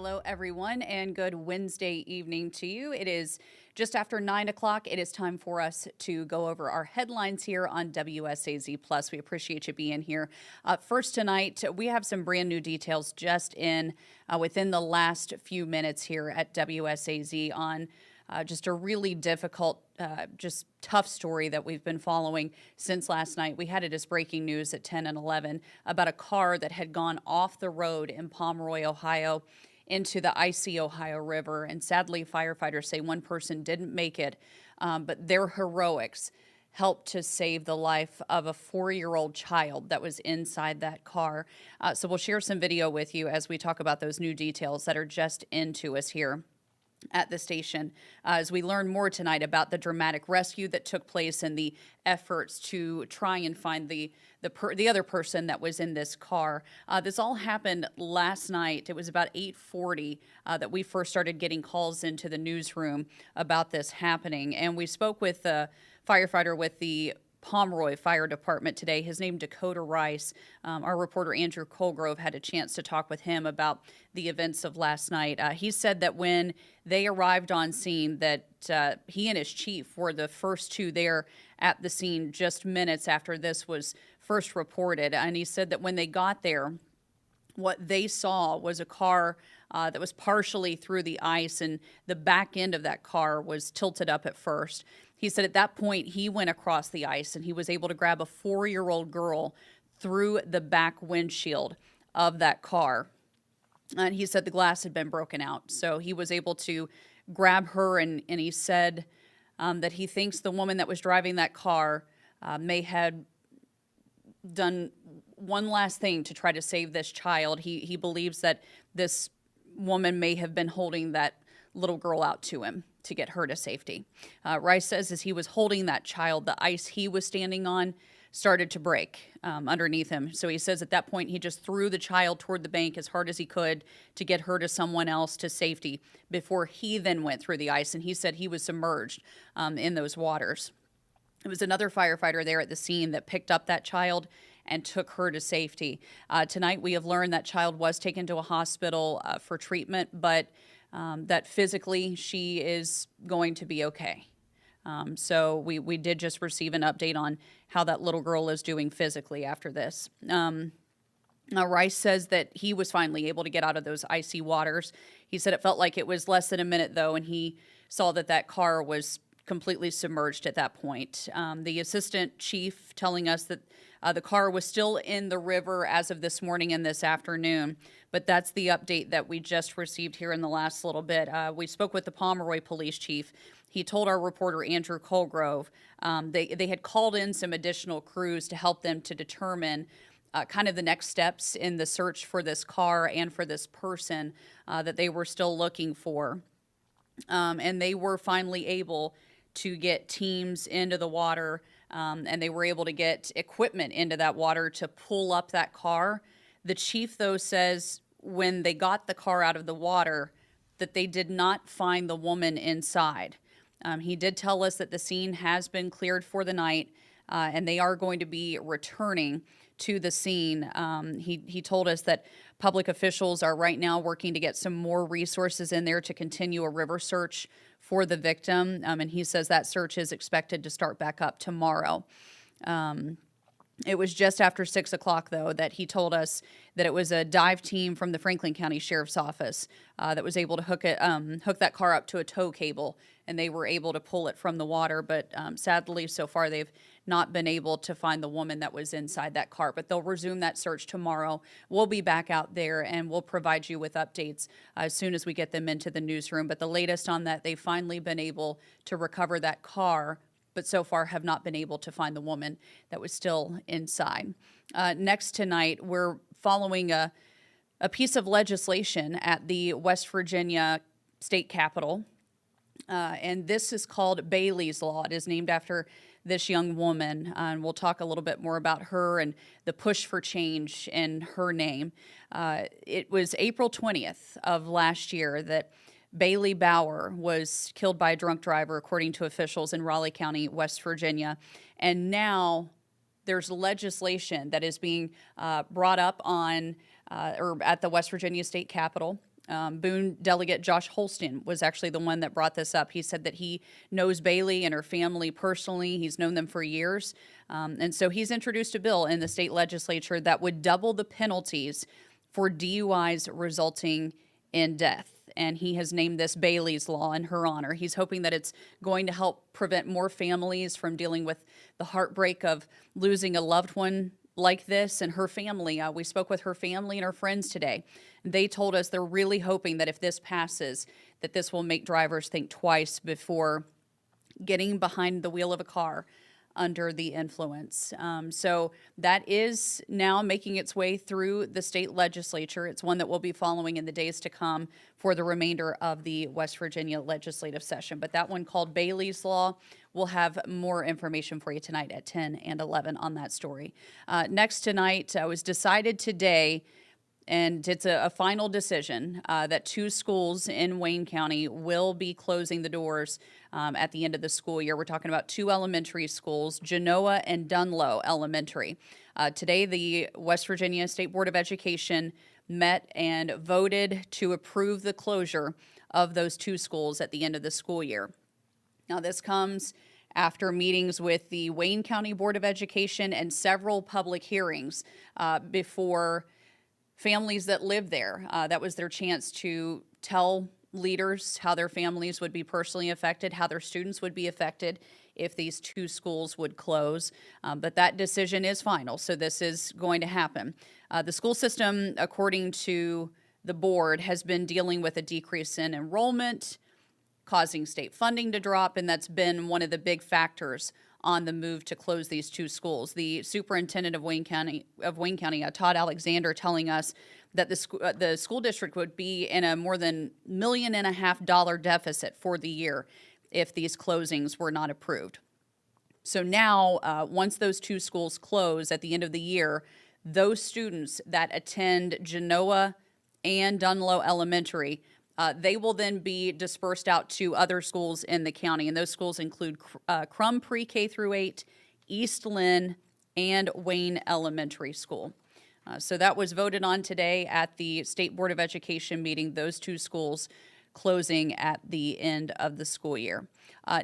Hello, everyone, and good Wednesday evening to you. It is just after 9 o'clock. It is time for us to go over our headlines here on WSAZ Plus. We appreciate you being here. First tonight, we have some brand new details just within the last few minutes here at WSAZ on just a really difficult, just tough story that we've been following since last night. We had it as breaking news at 10 and 11 about a car that had gone off the road in Pomeroy, Ohio, into the icy Ohio River. And sadly, firefighters say one person didn't make it, but their heroics helped to save the life of a 4-year-old child that was inside that car. So we'll share some video with you as we talk about those new details that are just into us here at the station as we learn more tonight about the dramatic rescue that took place and the efforts to try and find the other person that was in this car. This all happened last night. It was about 8:40 that we first started getting calls into the newsroom about this happening, and we spoke with a firefighter with the Pomeroy Fire Department today. His name Dakota Rice. Our reporter Andrew Colgrove had a chance to talk with him about the events of last night. He said that when they arrived on scene that he and his chief were the first two there at the scene just minutes after this was first reported. And he said that when they got there, what they saw was a car that was partially through the ice, and the back end of that car was tilted up at first. He said at that point he went across the ice and he was able to grab a 4-year-old girl through the back windshield of that car. And he said the glass had been broken out. So he was able to grab her, and he said that he thinks the woman that was driving that car may have done one last thing to try to save this child. He believes that this woman may have been holding that little girl out to him to get her to safety. Rice says as he was holding that child, the ice he was standing on started to break underneath him. So he says at that point he just threw the child toward the bank as hard as he could to get her to someone else to safety before he then went through the ice. And he said he was submerged in those waters. It was another firefighter there at the scene that picked up that child and took her to safety. Tonight we have learned that child was taken to a hospital for treatment, but that physically she is going to be okay. So we did just receive an update on how that little girl is doing physically after this. Rice says that he was finally able to get out of those icy waters. He said it felt like it was less than a minute, though, and he saw that car was completely submerged at that point. The assistant chief telling us that the car was still in the river as of this morning and this afternoon, but that's the update that we just received here in the last little bit. We spoke with the Pomeroy police chief. He told our reporter Andrew Colgrove they had called in some additional crews to help them to determine kind of the next steps in the search for this car and for this person that they were still looking for. And they were finally able to get teams into the water, and they were able to get equipment into that water to pull up that car. The chief, though, says when they got the car out of the water that they did not find the woman inside. He did tell us that the scene has been cleared for the night, and they are going to be returning to the scene. He told us that public officials are right now working to get some more resources in there to continue a river search for the victim, and he says that search is expected to start back up tomorrow. It was just after 6 o'clock, though, that he told us that it was a dive team from the Franklin County Sheriff's Office that was able to hook that car up to a tow cable, and they were able to pull it from the water. But sadly, so far, they've not been able to find the woman that was inside that car. But they'll resume that search tomorrow. We'll be back out there, and we'll provide you with updates as soon as we get them into the newsroom. But the latest on that, they've finally been able to recover that car, but so far have not been able to find the woman that was still inside. Next tonight, we're following a piece of legislation at the West Virginia State Capitol, and this is called Bailey's Law. It is named after this young woman, and we'll talk a little bit more about her and the push for change in her name. It was April 20th of last year that Bailey Bauer was killed by a drunk driver, according to officials in Raleigh County, West Virginia. And now there's legislation that is being brought up on or at the West Virginia State Capitol Boone delegate Josh Holston was actually the one that brought this up. He said that he knows Bailey and her family personally. He's known them for years. And so he's introduced a bill in the state legislature that would double the penalties for DUIs resulting in death. And he has named this Bailey's Law in her honor. He's hoping that it's going to help prevent more families from dealing with the heartbreak of losing a loved one like this. And her family, we spoke with her family and her friends today. They told us they're really hoping that if this passes, that this will make drivers think twice before getting behind the wheel of a car under the influence. So that is now making its way through the state legislature. It's one that we'll be following in the days to come for the remainder of the West Virginia legislative session. But that one, called Bailey's Law, we'll have more information for you tonight at 10 and 11 on that story. Next tonight, it was decided today, and it's a final decision that 2 schools in Wayne County will be closing the doors at the end of the school year. We're talking about 2 elementary schools, Genoa and Dunlow Elementary. Today, the West Virginia State Board of Education met and voted to approve the closure of those 2 schools at the end of the school year. Now, this comes after meetings with the Wayne County Board of Education and several public hearings before families that live there. That was their chance to tell leaders how their families would be personally affected, how their students would be affected if these 2 schools would close. But that decision is final, so this is going to happen. The school system, according to the board, has been dealing with a decrease in enrollment, causing state funding to drop, and that's been one of the big factors on the move to close these 2 schools. The superintendent of Wayne County, Todd Alexander, telling us that the school district would be in a more than $1.5 million deficit for the year if these closings were not approved. So now, once those 2 schools close at the end of the year, those students that attend Genoa and Dunlow Elementary, they will then be dispersed out to other schools in the county, and those schools include Crum Pre-K through 8, East Lynn, and Wayne Elementary School. So that was voted on today at the State Board of Education meeting, those 2 schools closing at the end of the school year.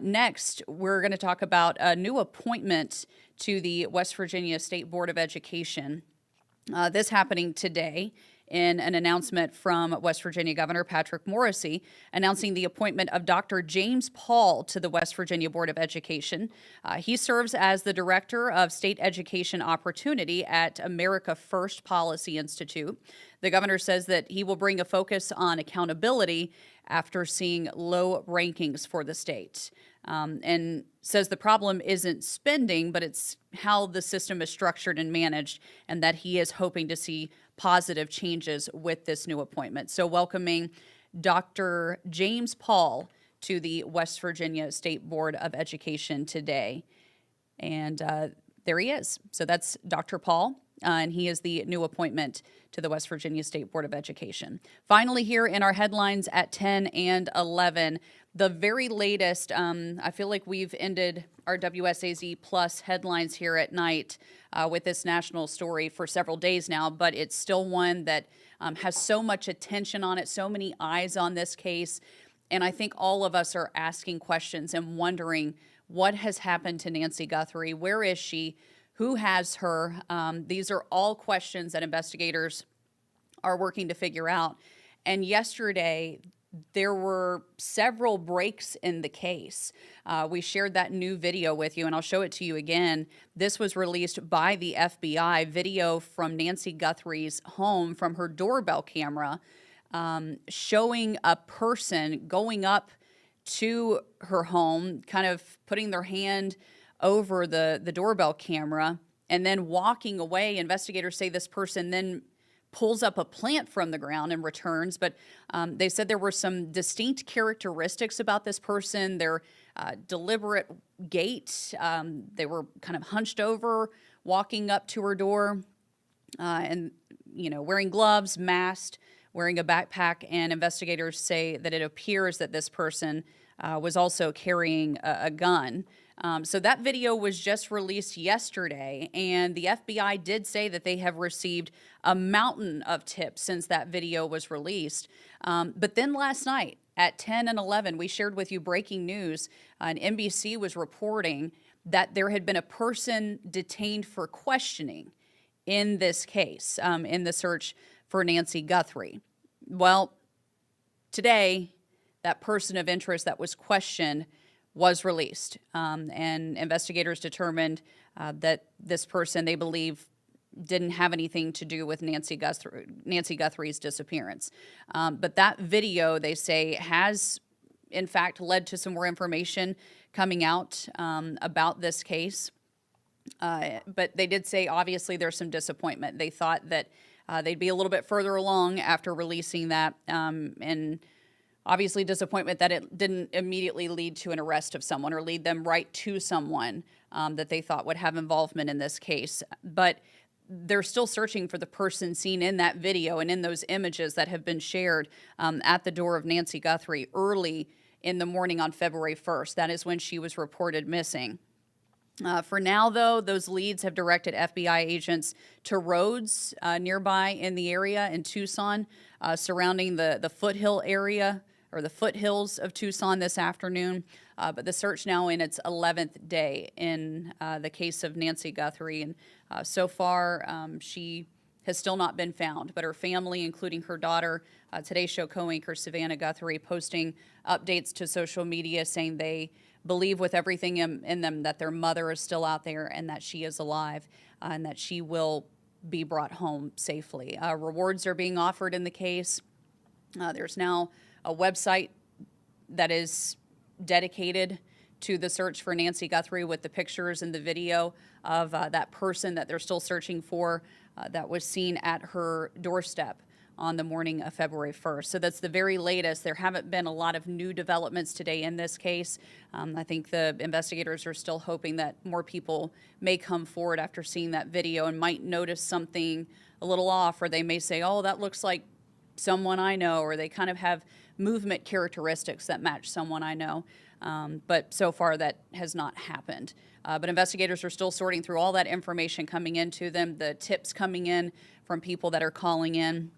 Next, we're going to talk about a new appointment to the West Virginia State Board of Education. This happening today in an announcement from West Virginia Governor Patrick Morrisey, announcing the appointment of Dr. James Paul to the West Virginia Board of Education. He serves as the Director of State Education Opportunity at America First Policy Institute. The governor says that he will bring a focus on accountability after seeing low rankings for the state. And says the problem isn't spending, but it's how the system is structured and managed, and that he is hoping to see positive changes with this new appointment. So welcoming Dr. James Paul to the West Virginia State Board of Education today. And there he is. So that's Dr. Paul, and he is the new appointment to the West Virginia State Board of Education. Finally, here in our headlines at 10 and 11, the very latest, I feel like we've ended our WSAZ Plus headlines here at night with this national story for several days now, but it's still one that has so much attention on it, so many eyes on this case. And I think all of us are asking questions and wondering what has happened to Nancy Guthrie. Where is she? Who has her? These are all questions that investigators are working to figure out. And yesterday, there were several breaks in the case. We shared that new video with you, and I'll show it to you again. This was released by the FBI, video from Nancy Guthrie's home from her doorbell camera, showing a person going up to her home, kind of putting their hand over the doorbell camera and then walking away. Investigators say this person then pulls up a plant from the ground and returns, but they said there were some distinct characteristics about this person. Their deliberate gait, they were kind of hunched over, walking up to her door, and wearing gloves, masked, wearing a backpack, and investigators say that it appears that this person was also carrying a gun. So that video was just released yesterday, and the FBI did say that they have received a mountain of tips since that video was released. But then last night at 10 and 11, we shared with you breaking news, and NBC was reporting that there had been a person detained for questioning in this case, in the search for Nancy Guthrie. Well, today, that person of interest that was questioned was released, and investigators determined that this person, they believe, didn't have anything to do with Nancy Guthrie's disappearance. But that video, they say, has in fact led to some more information coming out about this case. But they did say, obviously, there's some disappointment. They thought that they'd be a little bit further along after releasing that, and obviously disappointment that it didn't immediately lead to an arrest of someone or lead them right to someone that they thought would have involvement in this case. But they're still searching for the person seen in that video and in those images that have been shared at the door of Nancy Guthrie early in the morning on February 1st. That is when she was reported missing. For now, though, those leads have directed FBI agents to roads nearby in the area in Tucson, surrounding the foothill area or the foothills of Tucson this afternoon. But the search now in its 11th day in the case of Nancy Guthrie. And so far, she has still not been found. But her family, including her daughter, Today's Show co-anchor Savannah Guthrie, posting updates to social media saying they believe with everything in them that their mother is still out there and that she is alive and that she will be brought home safely. Rewards are being offered in the case. There's now a website that is dedicated to the search for Nancy Guthrie with the pictures and the video of that person that they're still searching for that was seen at her doorstep on the morning of February 1st. So that's the very latest. There haven't been a lot of new developments today in this case. I think the investigators are still hoping that more people may come forward after seeing that video and might notice something a little off, or they may say, oh, that looks like someone I know, or they kind of have movement characteristics that match someone I know. But so far that has not happened. But investigators are still sorting through all that information coming into them, the tips coming in from people that are calling in.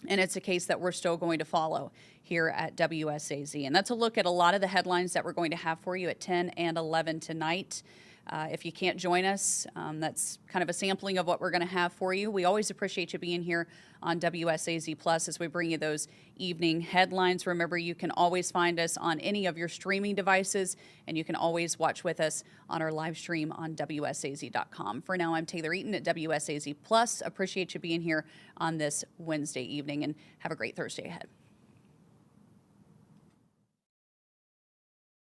And it's a case that we're still going to follow here at WSAZ. And that's a look at a lot of the headlines that we're going to have for you at 10 and 11 tonight. If you can't join us, that's kind of a sampling of what we're going to have for you. We always appreciate you being here on WSAZ Plus as we bring you those evening headlines. Remember, you can always find us on any of your streaming devices, and you can always watch with us on our live stream on WSAZ.com. For now, I'm Taylor Eaton at WSAZ Plus. Appreciate you being here on this Wednesday evening, and have a great Thursday ahead.